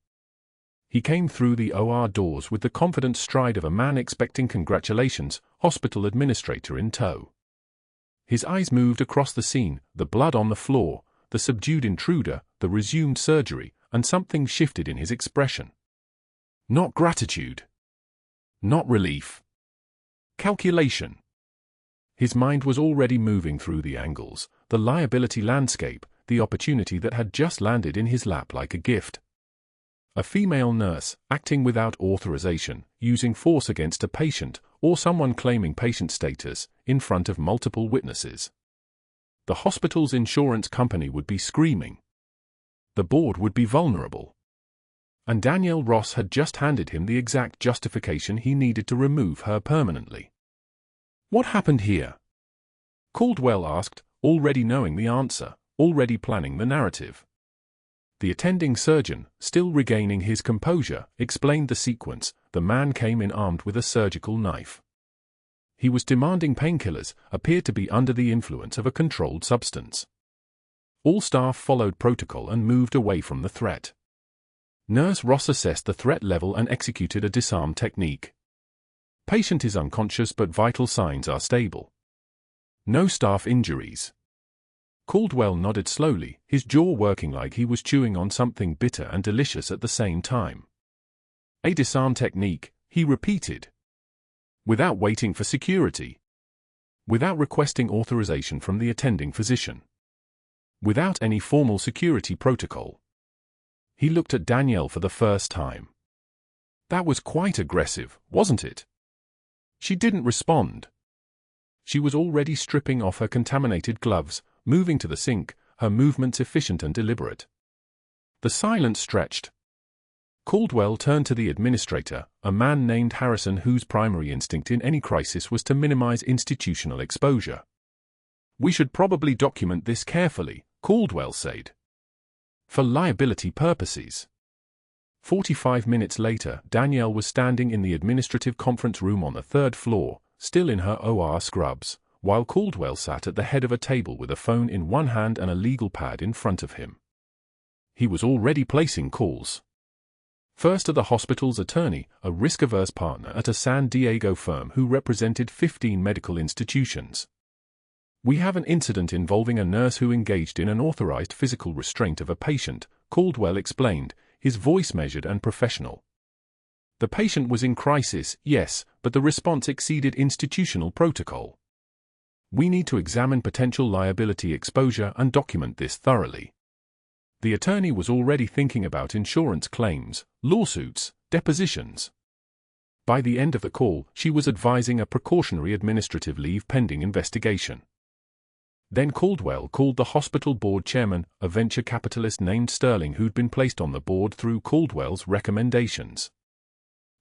He came through the OR doors with the confident stride of a man expecting congratulations, hospital administrator in tow. His eyes moved across the scene, the blood on the floor, the subdued intruder, the resumed surgery, and something shifted in his expression. Not gratitude. Not relief. Calculation. His mind was already moving through the angles, the liability landscape, the opportunity that had just landed in his lap like a gift. A female nurse, acting without authorization, using force against a patient, or someone claiming patient status, in front of multiple witnesses. The hospital's insurance company would be screaming. The board would be vulnerable. And Danielle Ross had just handed him the exact justification he needed to remove her permanently. What happened here? Caldwell asked, already knowing the answer, already planning the narrative. The attending surgeon, still regaining his composure, explained the sequence. The man came in armed with a surgical knife. He was demanding painkillers, appeared to be under the influence of a controlled substance. All staff followed protocol and moved away from the threat. Nurse Ross assessed the threat level and executed a disarm technique. Patient is unconscious but vital signs are stable. No staff injuries. Caldwell nodded slowly, his jaw working like he was chewing on something bitter and delicious at the same time. A disarm technique, he repeated. Without waiting for security. Without requesting authorization from the attending physician. Without any formal security protocol. He looked at Danielle for the first time. That was quite aggressive, wasn't it? She didn't respond. She was already stripping off her contaminated gloves, moving to the sink, her movements efficient and deliberate. The silence stretched. Caldwell turned to the administrator, a man named Harrison whose primary instinct in any crisis was to minimize institutional exposure. We should probably document this carefully, Caldwell said. For liability purposes. 45 minutes later, Danielle was standing in the administrative conference room on the 3rd floor, still in her OR scrubs, while Caldwell sat at the head of a table with a phone in one hand and a legal pad in front of him. He was already placing calls. First to the hospital's attorney, a risk-averse partner at a San Diego firm who represented 15 medical institutions. We have an incident involving a nurse who engaged in unauthorized physical restraint of a patient, Caldwell explained, his voice measured and professional. The patient was in crisis, yes, but the response exceeded institutional protocol. We need to examine potential liability exposure and document this thoroughly. The attorney was already thinking about insurance claims, lawsuits, depositions. By the end of the call, she was advising a precautionary administrative leave pending investigation. Then Caldwell called the hospital board chairman, a venture capitalist named Sterling who'd been placed on the board through Caldwell's recommendations.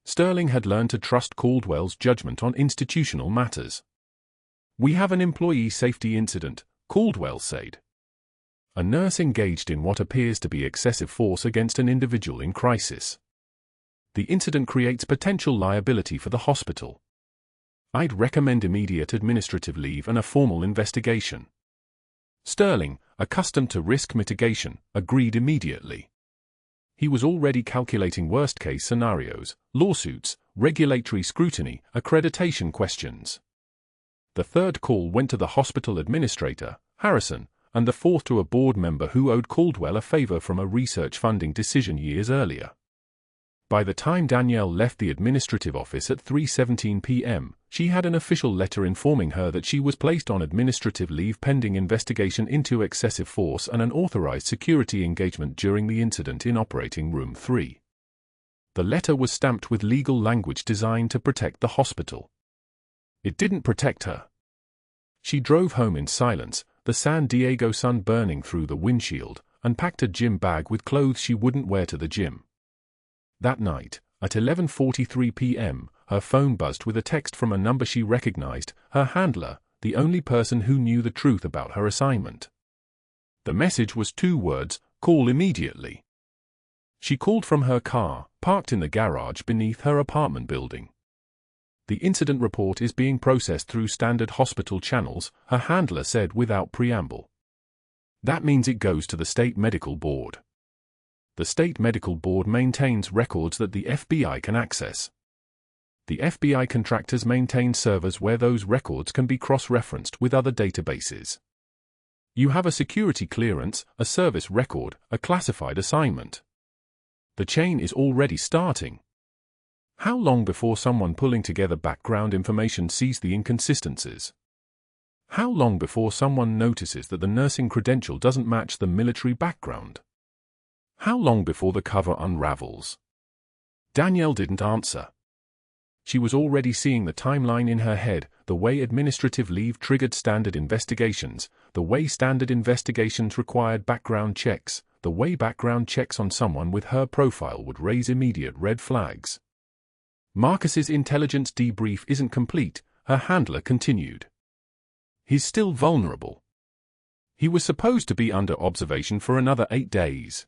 Sterling had learned to trust Caldwell's judgment on institutional matters. "We have an employee safety incident," Caldwell said. "A nurse engaged in what appears to be excessive force against an individual in crisis. The incident creates potential liability for the hospital. I'd recommend immediate administrative leave and a formal investigation." Sterling, accustomed to risk mitigation, agreed immediately. He was already calculating worst-case scenarios, lawsuits, regulatory scrutiny, accreditation questions. The third call went to the hospital administrator, Harrison, and the fourth to a board member who owed Caldwell a favor from a research funding decision years earlier. By the time Danielle left the administrative office at 3:17 p.m., she had an official letter informing her that she was placed on administrative leave pending investigation into excessive force and an authorized security engagement during the incident in Operating Room 3. The letter was stamped with legal language designed to protect the hospital. It didn't protect her. She drove home in silence, the San Diego sun burning through the windshield, and packed a gym bag with clothes she wouldn't wear to the gym. That night, at 11:43 p.m., her phone buzzed with a text from a number she recognized, her handler, the only person who knew the truth about her assignment. The message was 2 words, "Call immediately." She called from her car, parked in the garage beneath her apartment building. "The incident report is being processed through standard hospital channels," her handler said without preamble. "That means it goes to the state medical board. The state medical board maintains records that the FBI can access. The FBI contractors maintain servers where those records can be cross-referenced with other databases. You have a security clearance, a service record, a classified assignment. The chain is already starting. How long before someone pulling together background information sees the inconsistencies? How long before someone notices that the nursing credential doesn't match the military background? How long before the cover unravels?" Danielle didn't answer. She was already seeing the timeline in her head, the way administrative leave triggered standard investigations, the way standard investigations required background checks, the way background checks on someone with her profile would raise immediate red flags. "Marcus's intelligence debrief isn't complete," her handler continued. "He's still vulnerable. He was supposed to be under observation for another 8 days.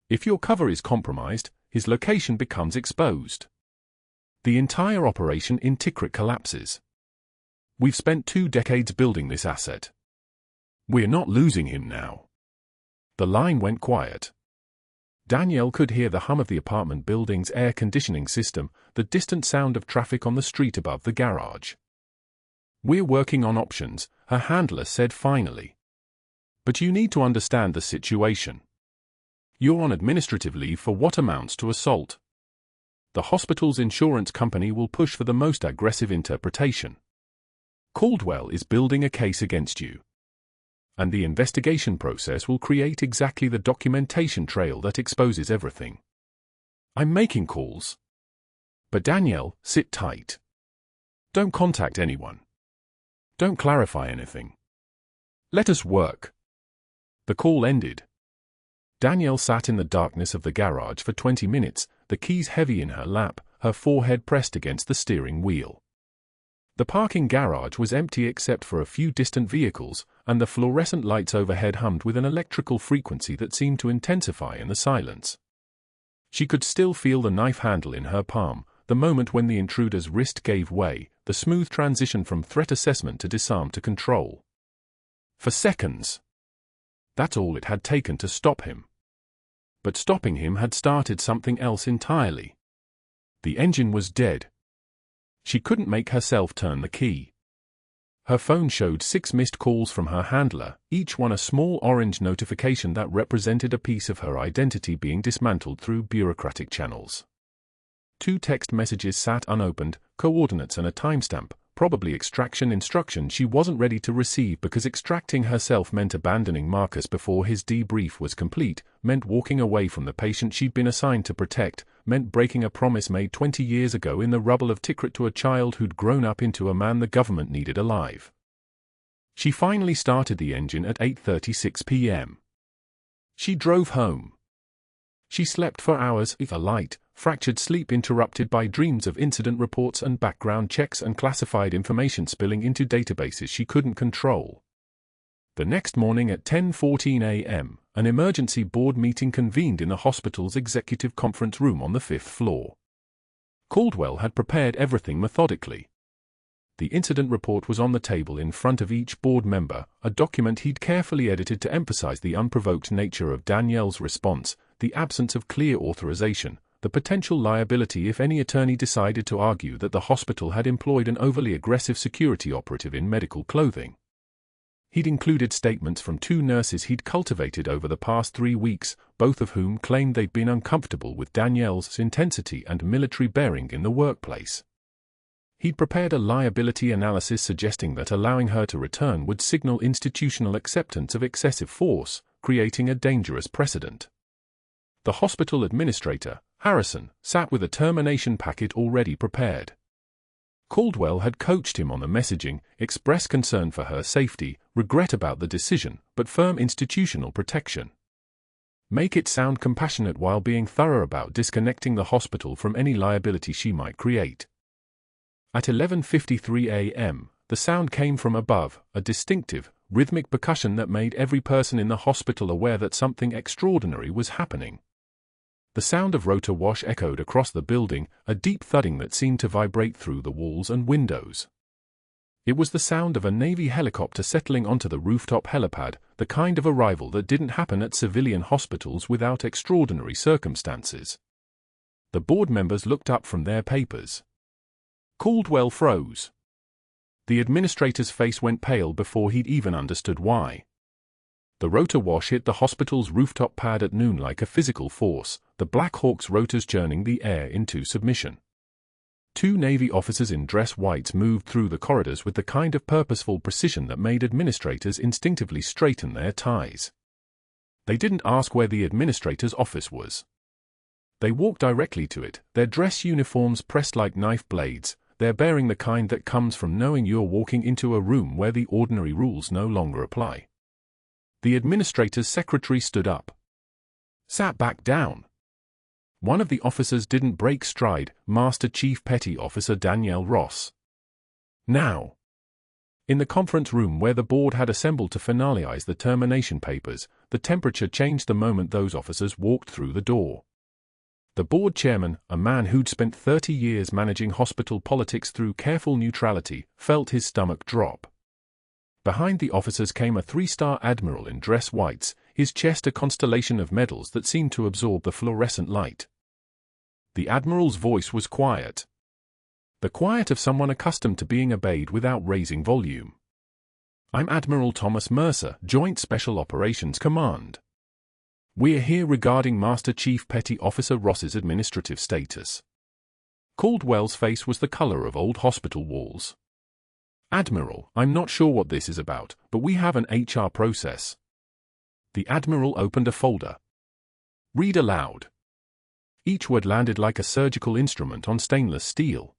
If your cover is compromised, his location becomes exposed. The entire operation in Tikrit collapses. We've spent 2 decades building this asset. We're not losing him now." The line went quiet. Danielle could hear the hum of the apartment building's air conditioning system, the distant sound of traffic on the street above the garage. "We're working on options," her handler said finally. "But you need to understand the situation. You're on administrative leave for what amounts to assault. The hospital's insurance company will push for the most aggressive interpretation. Caldwell is building a case against you. And the investigation process will create exactly the documentation trail that exposes everything. I'm making calls. But Danielle, sit tight. Don't contact anyone. Don't clarify anything. Let us work." The call ended. Danielle sat in the darkness of the garage for 20 minutes, the keys heavy in her lap, her forehead pressed against the steering wheel. The parking garage was empty except for a few distant vehicles, and the fluorescent lights overhead hummed with an electrical frequency that seemed to intensify in the silence. She could still feel the knife handle in her palm, the moment when the intruder's wrist gave way, the smooth transition from threat assessment to disarm to control. For seconds. That's all it had taken to stop him. But stopping him had started something else entirely. The engine was dead. She couldn't make herself turn the key. Her phone showed 6 missed calls from her handler, each one a small orange notification that represented a piece of her identity being dismantled through bureaucratic channels. 2 text messages sat unopened, coordinates and a timestamp, probably extraction instruction she wasn't ready to receive because extracting herself meant abandoning Marcus before his debrief was complete, meant walking away from the patient she'd been assigned to protect, meant breaking a promise made 20 years ago in the rubble of Tikrit to a child who'd grown up into a man the government needed alive. She finally started the engine at 8:36 p.m. She drove home. She slept for hours, a light, fractured sleep interrupted by dreams of incident reports and background checks and classified information spilling into databases she couldn't control. The next morning at 10:14 a.m., an emergency board meeting convened in the hospital's executive conference room on the 5th floor. Caldwell had prepared everything methodically. The incident report was on the table in front of each board member, a document he'd carefully edited to emphasize the unprovoked nature of Danielle's response, the absence of clear authorization, the potential liability if any attorney decided to argue that the hospital had employed an overly aggressive security operative in medical clothing. He'd included statements from 2 nurses he'd cultivated over the past 3 weeks, both of whom claimed they'd been uncomfortable with Danielle's intensity and military bearing in the workplace. He'd prepared a liability analysis suggesting that allowing her to return would signal institutional acceptance of excessive force, creating a dangerous precedent. The hospital administrator, Harrison, sat with a termination packet already prepared. Caldwell had coached him on the messaging, expressed concern for her safety, regret about the decision, but firm institutional protection. Make it sound compassionate while being thorough about disconnecting the hospital from any liability she might create. At 11:53 a.m., the sound came from above, a distinctive, rhythmic percussion that made every person in the hospital aware that something extraordinary was happening. The sound of rotor wash echoed across the building, a deep thudding that seemed to vibrate through the walls and windows. It was the sound of a Navy helicopter settling onto the rooftop helipad, the kind of arrival that didn't happen at civilian hospitals without extraordinary circumstances. The board members looked up from their papers. Caldwell froze. The administrator's face went pale before he'd even understood why. The rotor wash hit the hospital's rooftop pad at noon like a physical force, the Black Hawk's rotors churning the air into submission. 2 Navy officers in dress whites moved through the corridors with the kind of purposeful precision that made administrators instinctively straighten their ties. They didn't ask where the administrator's office was. They walked directly to it, their dress uniforms pressed like knife blades, their bearing the kind that comes from knowing you're walking into a room where the ordinary rules no longer apply. The administrator's secretary stood up. Sat back down. One of the officers didn't break stride, Master Chief Petty Officer Danielle Ross. Now. In the conference room where the board had assembled to finalize the termination papers, the temperature changed the moment those officers walked through the door. The board chairman, a man who'd spent 30 years managing hospital politics through careful neutrality, felt his stomach drop. Behind the officers came a 3-star admiral in dress whites, his chest a constellation of medals that seemed to absorb the fluorescent light. The admiral's voice was quiet. The quiet of someone accustomed to being obeyed without raising volume. "I'm Admiral Thomas Mercer, Joint Special Operations Command. We're here regarding Master Chief Petty Officer Ross's administrative status." Caldwell's face was the color of old hospital walls. "Admiral, I'm not sure what this is about, but we have an HR process." The Admiral opened a folder. "Read aloud." Each word landed like a surgical instrument on stainless steel.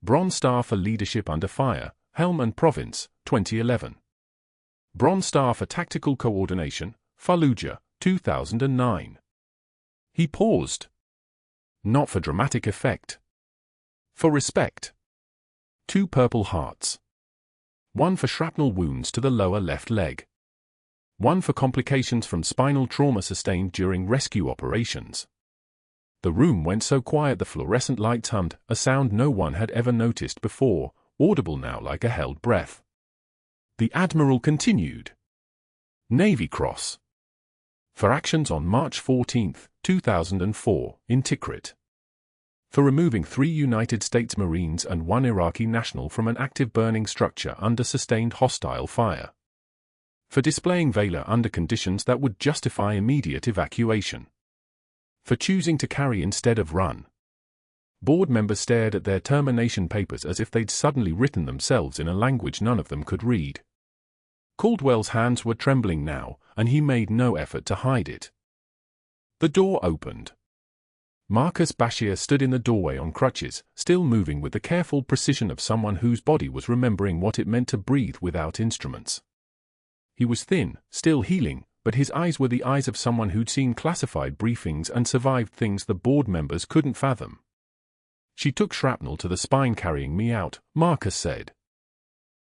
Bronze Star for Leadership Under Fire, Helm and Province, 2011. Bronze Star for Tactical Coordination, Fallujah, 2009. He paused. Not for dramatic effect. For respect. 2 Purple Hearts. 1 for shrapnel wounds to the lower left leg. 1 for complications from spinal trauma sustained during rescue operations. The room went so quiet the fluorescent lights hummed, a sound no one had ever noticed before, audible now like a held breath. The Admiral continued. Navy Cross. For actions on March 14, 2004, in Tikrit. For removing 3 United States Marines and 1 Iraqi national from an active burning structure under sustained hostile fire. For displaying valor under conditions that would justify immediate evacuation. For choosing to carry instead of run. Board members stared at their termination papers as if they'd suddenly written themselves in a language none of them could read. Caldwell's hands were trembling now, and he made no effort to hide it. The door opened. Marcus Bashir stood in the doorway on crutches, still moving with the careful precision of someone whose body was remembering what it meant to breathe without instruments. He was thin, still healing, but his eyes were the eyes of someone who'd seen classified briefings and survived things the board members couldn't fathom. "She took shrapnel to the spine carrying me out," Marcus said.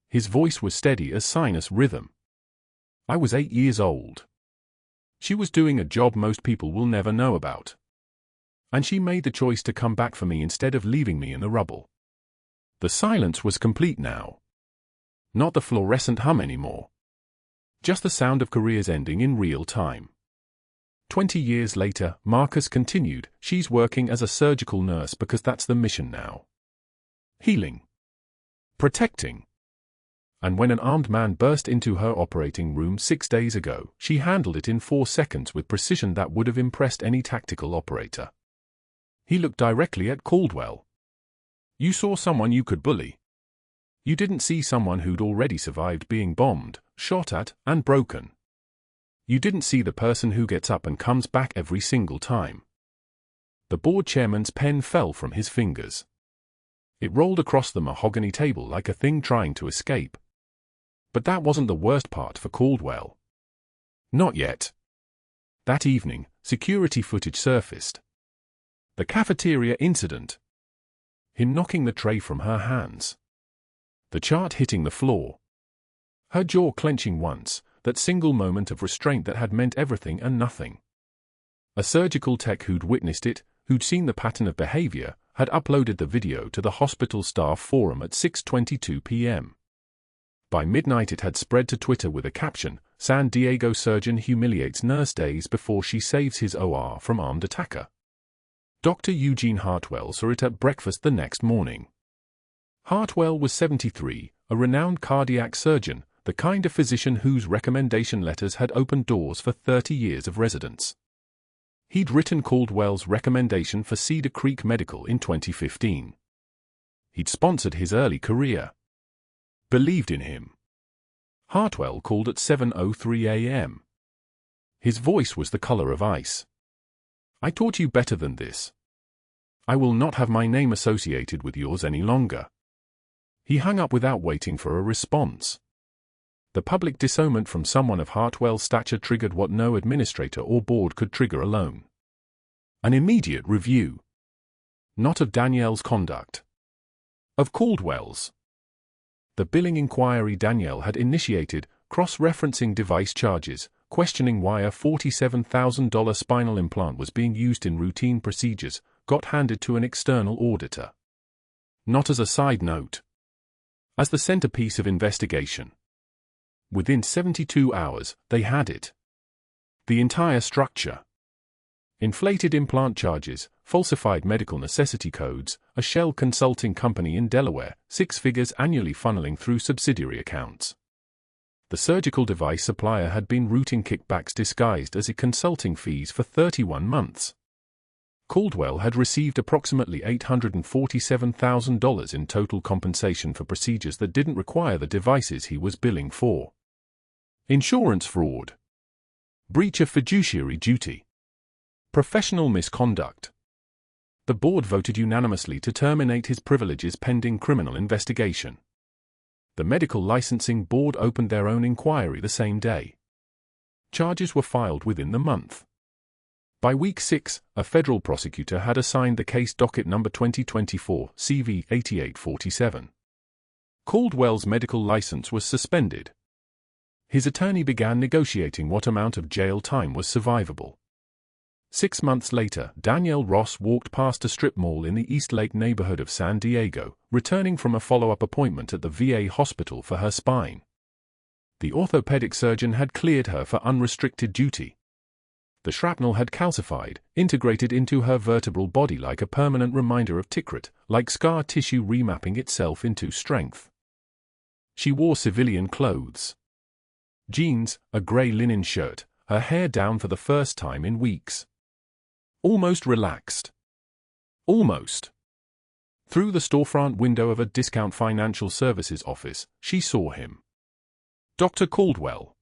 His voice was steady as sinus rhythm. "I was 8 years old. She was doing a job most people will never know about. And she made the choice to come back for me instead of leaving me in the rubble." The silence was complete now. Not the fluorescent hum anymore. Just the sound of careers ending in real time. 20 years later, Marcus continued, "She's working as a surgical nurse because that's the mission now. Healing. Protecting. And when an armed man burst into her operating room 6 days ago, she handled it in 4 seconds with precision that would have impressed any tactical operator." He looked directly at Caldwell. "You saw someone you could bully. You didn't see someone who'd already survived being bombed, shot at, and broken. You didn't see the person who gets up and comes back every single time." The board chairman's pen fell from his fingers. It rolled across the mahogany table like a thing trying to escape. But that wasn't the worst part for Caldwell. Not yet. That evening, security footage surfaced. The cafeteria incident. Him knocking the tray from her hands. The chart hitting the floor. Her jaw clenching once, that single moment of restraint that had meant everything and nothing. A surgical tech who'd witnessed it, who'd seen the pattern of behavior, had uploaded the video to the hospital staff forum at 6:22 p.m. By midnight it had spread to Twitter with a caption, "San Diego surgeon humiliates nurse days before she saves his OR from armed attacker." Dr. Eugene Hartwell saw it at breakfast the next morning. Hartwell was 73, a renowned cardiac surgeon, the kind of physician whose recommendation letters had opened doors for 30 years of residence. He'd written Caldwell's recommendation for Cedar Creek Medical in 2015. He'd sponsored his early career. Believed in him. Hartwell called at 7:03 a.m. His voice was the color of ice. "I taught you better than this. I will not have my name associated with yours any longer." He hung up without waiting for a response. The public disownment from someone of Hartwell's stature triggered what no administrator or board could trigger alone. An immediate review. Not of Danielle's conduct. Of Caldwell's. The billing inquiry Danielle had initiated, cross-referencing device charges, questioning why a $47,000 spinal implant was being used in routine procedures, got handed to an external auditor. Not as a side note. As the centerpiece of investigation. Within 72 hours, they had it. The entire structure. Inflated implant charges, falsified medical necessity codes, a shell consulting company in Delaware, 6 figures annually funneling through subsidiary accounts. The surgical device supplier had been routing kickbacks disguised as consulting fees for 31 months. Caldwell had received approximately $847,000 in total compensation for procedures that didn't require the devices he was billing for. Insurance fraud. Breach of fiduciary duty. Professional misconduct. The board voted unanimously to terminate his privileges pending criminal investigation. The medical licensing board opened their own inquiry the same day. Charges were filed within the month. By week 6, a federal prosecutor had assigned the case docket number 2024 CV 8847. Caldwell's medical license was suspended. His attorney began negotiating what amount of jail time was survivable. 6 months later, Danielle Ross walked past a strip mall in the East Lake neighborhood of San Diego, returning from a follow-up appointment at the VA hospital for her spine. The orthopedic surgeon had cleared her for unrestricted duty. The shrapnel had calcified, integrated into her vertebral body like a permanent reminder of Tikrit, like scar tissue remapping itself into strength. She wore civilian clothes. Jeans, a gray linen shirt, her hair down for the first time in weeks. Almost relaxed. Almost. Through the storefront window of a discount financial services office, she saw him. Dr. Caldwell.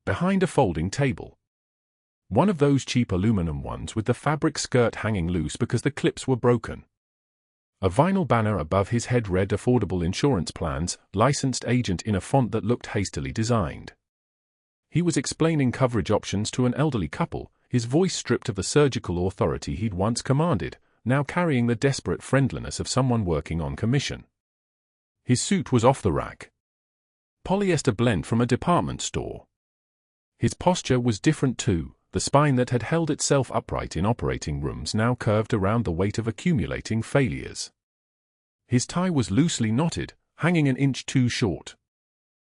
Behind a folding table. One of those cheap aluminum ones with the fabric skirt hanging loose because the clips were broken. A vinyl banner above his head read Affordable Insurance Plans, Licensed Agent in a font that looked hastily designed. He was explaining coverage options to an elderly couple, his voice stripped of the surgical authority he'd once commanded, now carrying the desperate friendliness of someone working on commission. His suit was off the rack. Polyester blend from a department store. His posture was different too, the spine that had held itself upright in operating rooms now curved around the weight of accumulating failures. His tie was loosely knotted, hanging an inch too short.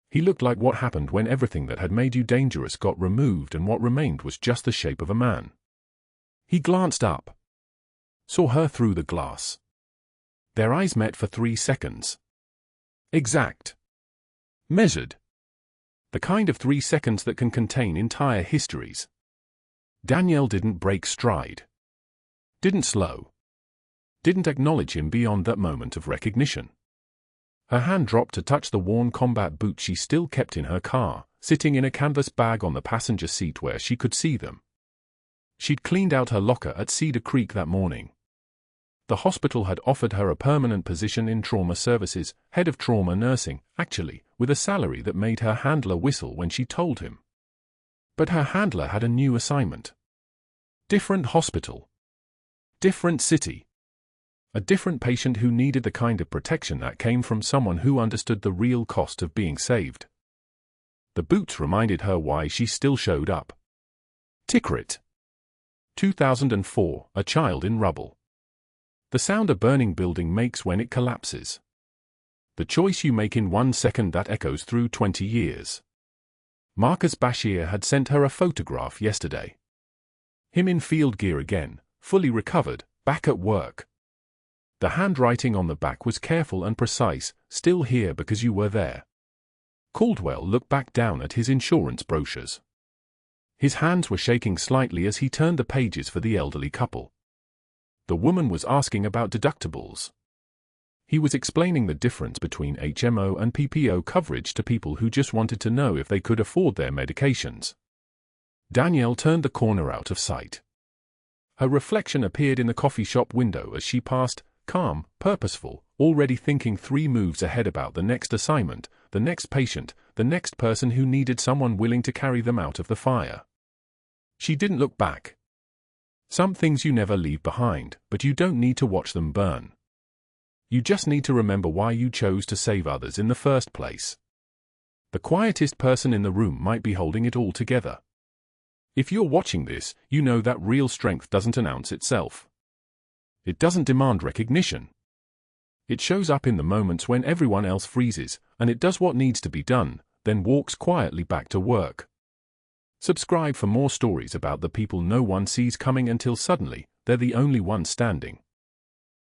He looked like what happened when everything that had made you dangerous got removed and what remained was just the shape of a man. He glanced up. Saw her through the glass. Their eyes met for 3 seconds. Exact. Measured. The kind of 3 seconds that can contain entire histories. Danielle didn't break stride. Didn't slow. Didn't acknowledge him beyond that moment of recognition. Her hand dropped to touch the worn combat boots she still kept in her car, sitting in a canvas bag on the passenger seat where she could see them. She'd cleaned out her locker at Cedar Creek that morning. The hospital had offered her a permanent position in trauma services, head of trauma nursing, actually, with a salary that made her handler whistle when she told him. But her handler had a new assignment. Different hospital. Different city. A different patient who needed the kind of protection that came from someone who understood the real cost of being saved. The boots reminded her why she still showed up. Tikrit. 2004, a child in rubble. The sound a burning building makes when it collapses. The choice you make in 1 second that echoes through 20 years. Marcus Bashir had sent her a photograph yesterday. Him in field gear again, fully recovered, back at work. The handwriting on the back was careful and precise, still here because you were there. Caldwell looked back down at his insurance brochures. His hands were shaking slightly as he turned the pages for the elderly couple. The woman was asking about deductibles. He was explaining the difference between HMO and PPO coverage to people who just wanted to know if they could afford their medications. Danielle turned the corner out of sight. Her reflection appeared in the coffee shop window as she passed, calm, purposeful, already thinking 3 moves ahead about the next assignment, the next patient, the next person who needed someone willing to carry them out of the fire. She didn't look back. Some things you never leave behind, but you don't need to watch them burn. You just need to remember why you chose to save others in the first place. The quietest person in the room might be holding it all together. If you're watching this, you know that real strength doesn't announce itself. It doesn't demand recognition. It shows up in the moments when everyone else freezes, and it does what needs to be done, then walks quietly back to work. Subscribe for more stories about the people no one sees coming until suddenly, they're the only ones standing.